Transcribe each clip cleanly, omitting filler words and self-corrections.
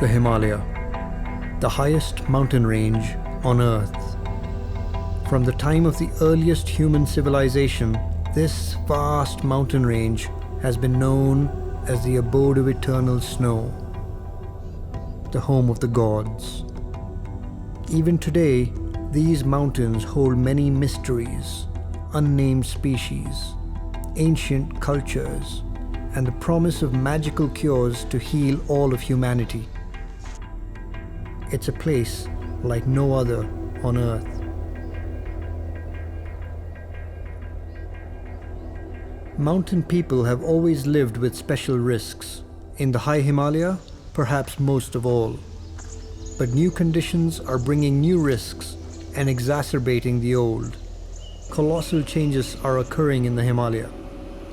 The Himalaya, the highest mountain range on Earth. From the time of the earliest human civilization, this vast mountain range has been known as the abode of eternal snow, the home of the gods. Even today, these mountains hold many mysteries, unnamed species, ancient cultures, and the promise of magical cures to heal all of humanity. It's a place like no other on Earth. Mountain people have always lived with special risks. In the high Himalaya, perhaps most of all. But new conditions are bringing new risks and exacerbating the old. Colossal changes are occurring in the Himalaya.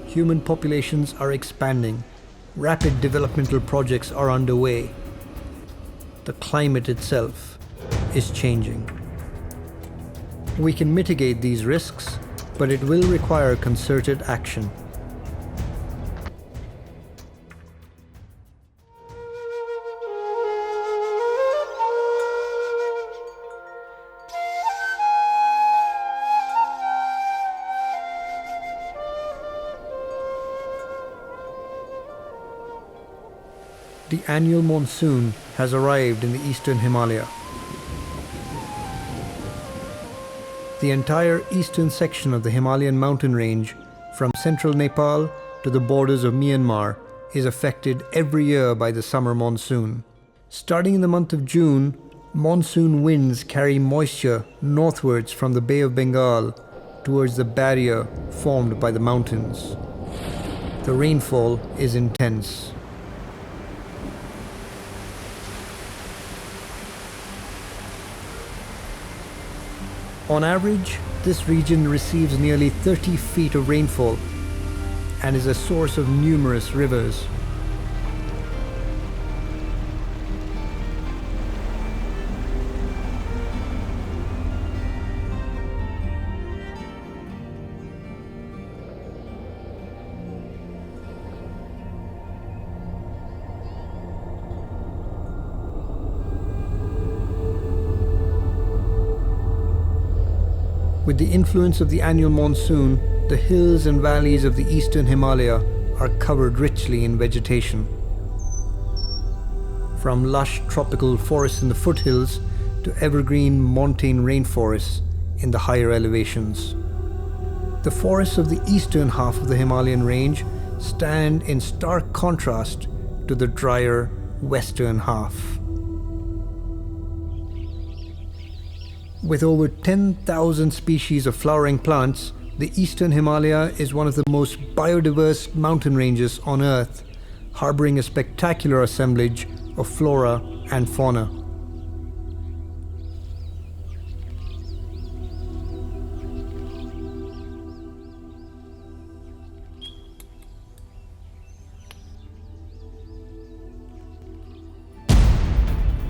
Human populations are expanding. Rapid developmental projects are underway. The climate itself is changing. We can mitigate these risks, but it will require concerted action. The annual monsoon has arrived in the Eastern Himalaya. The entire eastern section of the Himalayan mountain range, from central Nepal to the borders of Myanmar, is affected every year by the summer monsoon. Starting in the month of June, monsoon winds carry moisture northwards from the Bay of Bengal towards the barrier formed by the mountains. The rainfall is intense. On average, this region receives nearly 30 feet of rainfall and is a source of numerous rivers. With the influence of the annual monsoon, the hills and valleys of the Eastern Himalaya are covered richly in vegetation. From lush tropical forests in the foothills to evergreen montane rainforests in the higher elevations. The forests of the eastern half of the Himalayan range stand in stark contrast to the drier western half. With over 10,000 species of flowering plants, the Eastern Himalaya is one of the most biodiverse mountain ranges on Earth, harboring a spectacular assemblage of flora and fauna.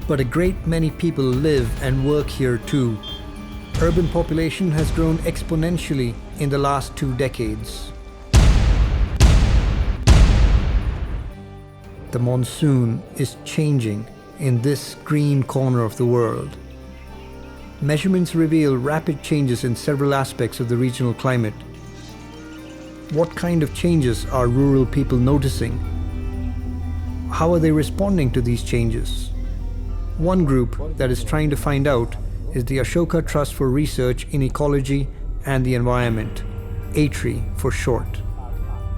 But a great many people live and work here too. Urban population has grown exponentially in the last 2 decades. The monsoon is changing in this green corner of the world. Measurements reveal rapid changes in several aspects of the regional climate. What kind of changes are rural people noticing? How are they responding to these changes? One group that is trying to find out is the Ashoka Trust for Research in Ecology and the Environment, ATRE for short.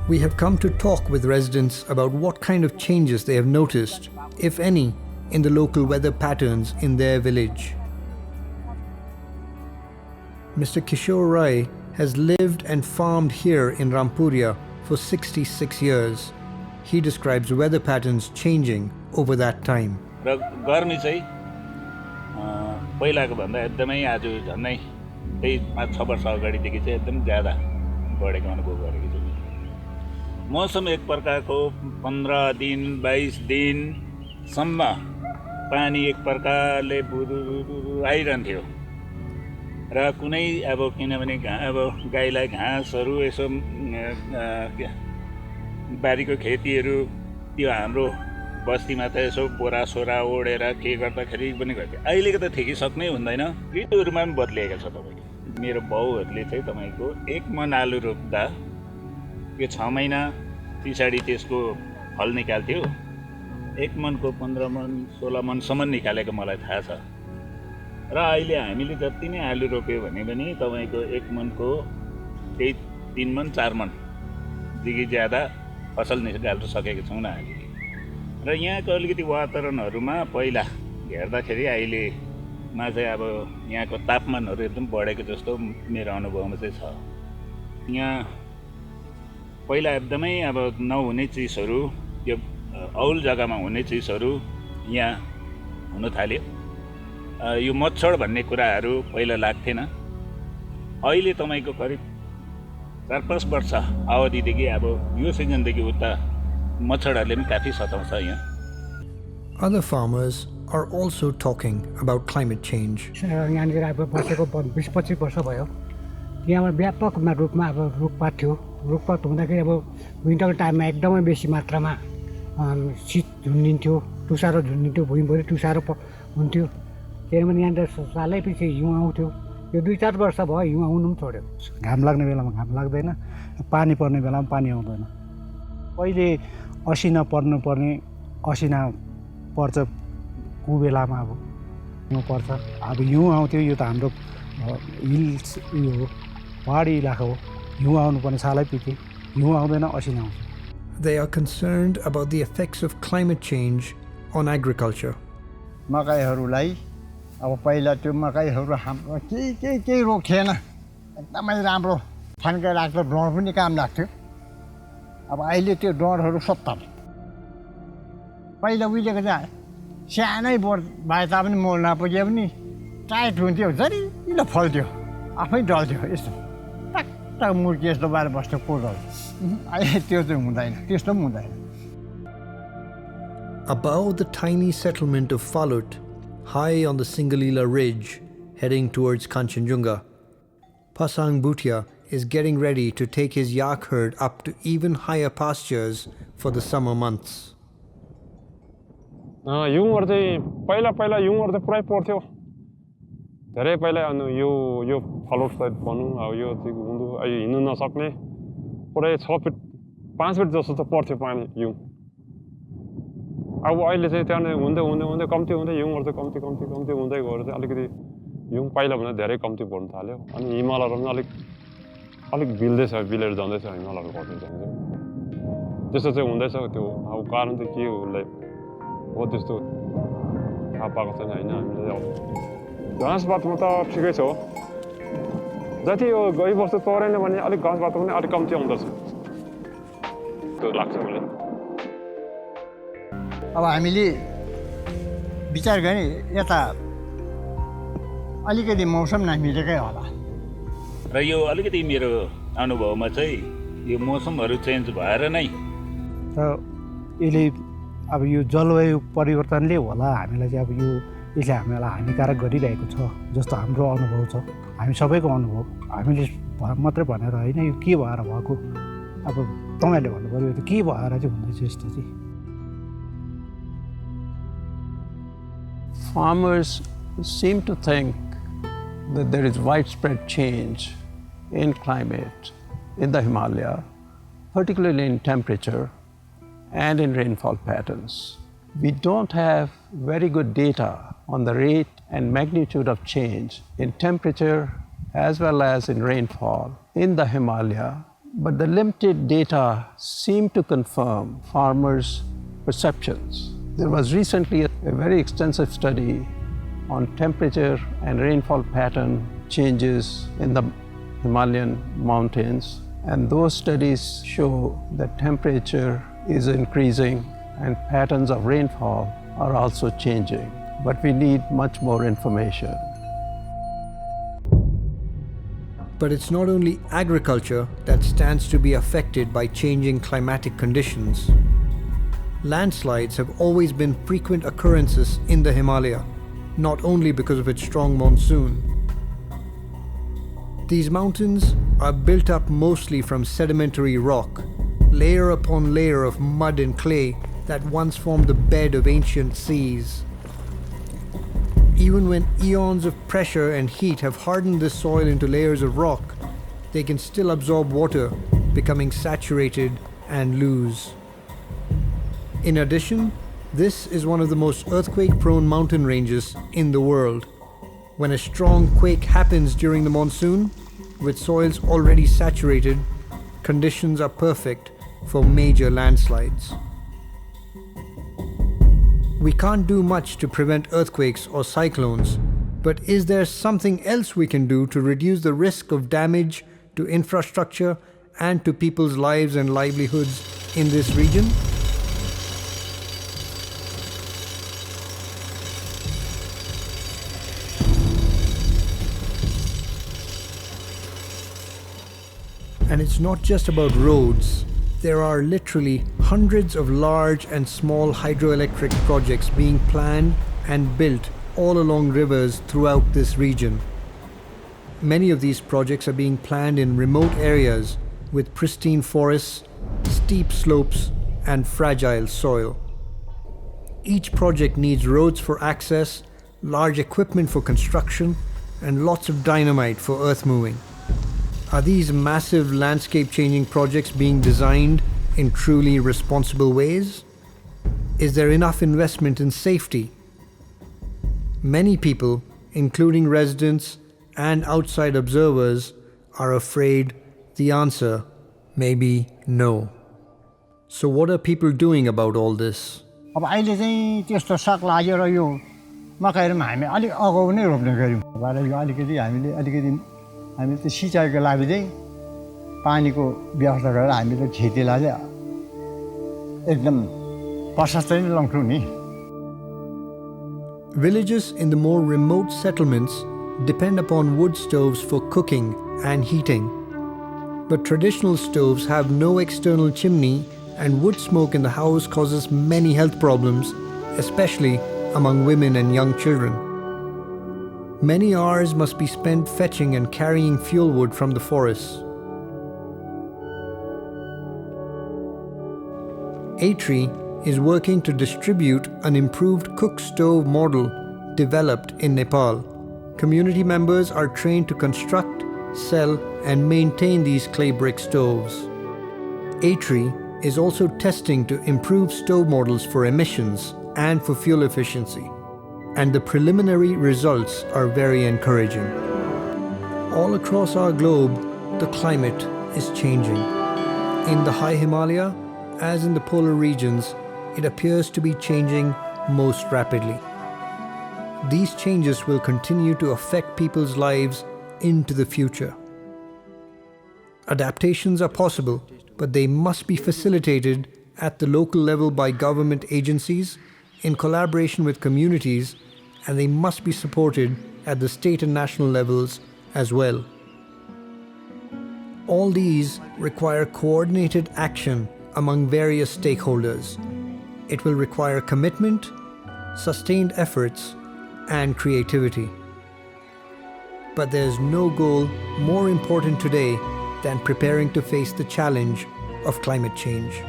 We have come to talk with residents about what kind of changes they have noticed, if any, in the local weather patterns in their village. Mr. Kishore Rai has lived and farmed here in Rampuria for 66 years. He describes weather patterns changing over that time. र गर्मी चाहिँ पहिलाको भन्दा एकदमै आज झन्नै त्यही 5-6 वर्ष अगाडिदेखि चाहिँ एकदम ज्यादा बढेको अनुभव गरेको छु। मौसम एक प्रकारको 15 दिन 22 दिनसम्म पानी एक प्रकारले आइरहन्थ्यो र कुनै अब किनभने अब गाईलाई घाँसहरू यसो बारीको खेतीहरू त्यो हाम्रो बस्तीमा त यसो बोरा सोरा ओढेर के गर्दाखेरि पनि गर्थ्यो। अहिलेको त ठेकिसक्नै हुँदैन, ऋतुहरूमा पनि बदलिएको छ तपाईँको। मेरो बाउहरूले चाहिँ तपाईँको 1 मन आलु रोप्दा यो 6 महिना पछाडि त्यसको फल निकाल्थ्यो। 1 मनको 15 मन 16 मनसम्म निकालेको मलाई थाहा छ। र अहिले हामीले जति नै आलु रोप्यो भने पनि तपाईँको 1 मनको त्यही 3 मन 4 मन देखि ज्यादा फसल निकाल्न सकेको छैनौँ हामीले। र यहाँको अलिकति वातावरणहरूमा पहिला हेर्दाखेरि अहिलेमा चाहिँ अब यहाँको तापमानहरू एकदम बढेको जस्तो मेरो अनुभवमा चाहिँ छ। यहाँ पहिला एकदमै अब नहुने चिजहरू, यो औल जग्गामा हुने चिजहरू यहाँ हुन थाल्यो। यो मच्छर भन्ने कुराहरू पहिला लाग्थेन। अहिले तपाईँको करिब 4-5 वर्ष अवधिदेखि अब यो सिजनदेखि उता मच्छरहरूले पनि काफी सताउँछ यहाँ। Other farmers are also talking about climate change. यहाँनिर अब बसेको 20-25 वर्ष भयो। यहाँ व्यापक रूपमा अब रुखपात थियो। रुखपात हुँदाखेरि अब विन्टरको टाइममा एकदमै बेसी मात्रामा शीत झुन्डिन्थ्यो, तुसारो झुन्डिन्थ्यो, भुइँभरि तुसारो हुन्थ्यो। किनभने यहाँनिर सालैपछि हिउँ आउँथ्यो। यो 2-4 वर्ष भयो हिउँ आउनु पनि छोड्यो। घाम लाग्ने बेलामा घाम लाग्दैन, पानी पर्ने बेलामा पानी आउँदैन। पहिले असिना पर्नुपर्ने असिना पर्छ कुबेलामा, अब हिउँ पर्छ। अब हिउँ आउँथ्यो। यो त हाम्रो हिल्स उयो हो, पहाडी इलाका हो। हिउँ आउनुपर्ने सालै पछि हिउँ आउँदैन, असिना आउँछ। They are concerned about the effects of climate change on agriculture. मकैहरूलाई अब पहिला त्यो मकैहरू हाम्रो केही रोग थिएन, एकदमै राम्रो थन्के राख्दा डर पनि काम लाग्थ्यो। अब अहिले त्यो डरहरू सत्तर। पहिला उहिलेको चाहिँ सानै बोट भए तापनि मोल नपुगे पनि टाइट हुन्थ्यो, जरिलो फल्थ्यो, आफै डल्थ्यो। यस्तो टक्क मुर्की यस्तो बाहिर बस्थ्यो कोडहरू। अहिले त्यो चाहिँ हुँदैन, त्यस्तो पनि हुँदैन। Above the tiny settlement of Falut, high on the Singalila Ridge, heading towards Kanchenjunga, Pasang Bhutia is getting ready to take his yak herd up to even higher pastures for the summer months. हिउँहरू चाहिँ पहिला हिउँहरू त पुरै पर्थ्यो। धेरै पहिला अनि यो फलोट side भनौँ, अब यो चाहिँ हुँदो अहिले हिँड्नु नसक्ने पुरै 6 फिट 5 फिट जस्तो त पर्थ्यो पानी हिउँ। अब अहिले चाहिँ त्यहाँ हुँदै कम्ती हुँदै हिउँहरू चाहिँ कम्ती हुँदै गएर चाहिँ अलिकति हिउँ पहिला भन्दा धेरै कम्ती बढ्न थाल्यो। अनि हिमालहरू पनि अलिक बिलेर जाँदैछ हिमालहरू घट्दै जान्छ। त्यस्तो चाहिँ हुँदैछ। त्यो अब कारण चाहिँ के हो उसलाई हो त्यस्तो थाहा पाएको छैन होइन हामीले। अब घाँसपातमा त ठिकै छ, जति यो गइबस्छ तरेन भने अलिक घाँसपात पनि अलिक कम्ती आउँदछ त्यो लाग्छ मलाई। अब हामीले विचार गरे यता अलिकति मौसम नमिलेकै होला। र यो अलिकति मेरो अनुभवमा चाहिँ यो मौसमहरू चेन्ज भएर नै र यसले अब यो जलवायु परिवर्तनले होला हामीलाई चाहिँ अब यसले हामीलाई हानिकारक गरिरहेको छ जस्तो हाम्रो अनुभव छ। हामी सबैको अनुभव, हामीले मात्रै भनेर होइन, यो के भएर भएको अब तपाईँहरूले भन्नु पऱ्यो, यो के भएर चाहिँ हुँदैछ यस्तो चाहिँ। Farmers seem to think that there is widespread change in climate in the Himalaya, particularly in temperature and in rainfall patterns. We don't have very good data on the rate and magnitude of change in temperature as well as in rainfall in the Himalaya, but the limited data seem to confirm farmers' perceptions. There was recently a very extensive study on temperature and rainfall pattern changes in the Himalayan mountains, and those studies show that temperature is increasing and patterns of rainfall are also changing. But we need much more information. But it's not only agriculture that stands to be affected by changing climatic conditions. Landslides have always been frequent occurrences in the Himalaya, not only because of its strong monsoon. These mountains are built up mostly from sedimentary rock, layer upon layer of mud and clay that once formed the bed of ancient seas. Even when eons of pressure and heat have hardened this soil into layers of rock, they can still absorb water, becoming saturated and loose. In addition, this is one of the most earthquake-prone mountain ranges in the world. When a strong quake happens during the monsoon, with soils already saturated, conditions are perfect for major landslides. We can't do much to prevent earthquakes or cyclones, but is there something else we can do to reduce the risk of damage to infrastructure and to people's lives and livelihoods in this region? And it's not just about roads. There are literally hundreds of large and small hydroelectric projects being planned and built all along rivers throughout this region. Many of these projects are being planned in remote areas with pristine forests, steep slopes, and fragile soil. Each project needs roads for access, large equipment for construction, and lots of dynamite for earth moving. Are these massive landscape-changing projects being designed in truly responsible ways? Is there enough investment in safety? Many people, including residents and outside observers, are afraid the answer may be no. So what are people doing about all this? अब अहिले चाहिँ त्यस्तो शक लागेर यो मकैहरुमा हामी अलि अगाउ नै रोप्ने गर्यौं भएर यो अलिकति हामीले त्यो सिँचाइको लागि चाहिँ पानीको व्यवस्था गरेर हामीले खेतीलाई चाहिँ एकदम प्रशस्त नै लगाउँछौं नि. Villages in the more remote settlements depend upon wood stoves for cooking and heating. But traditional stoves have no external chimney, and wood smoke in the house causes many health problems, especially among women and young children. Many hours must be spent fetching and carrying fuel wood from the forests. Atri is working to distribute an improved cook stove model developed in Nepal. Community members are trained to construct, sell, and maintain these clay brick stoves. Atri is also testing to improve stove models for emissions and for fuel efficiency, and the preliminary results are very encouraging. All across our globe, the climate is changing. In the high Himalaya, as in the polar regions, it appears to be changing most rapidly. These changes will continue to affect people's lives into the future. Adaptations are possible, but they must be facilitated at the local level by government agencies in collaboration with communities, and they must be supported at the state and national levels as well. All these require coordinated action among various stakeholders. It will require commitment, sustained efforts, and creativity. But there's no goal more important today than preparing to face the challenge of climate change.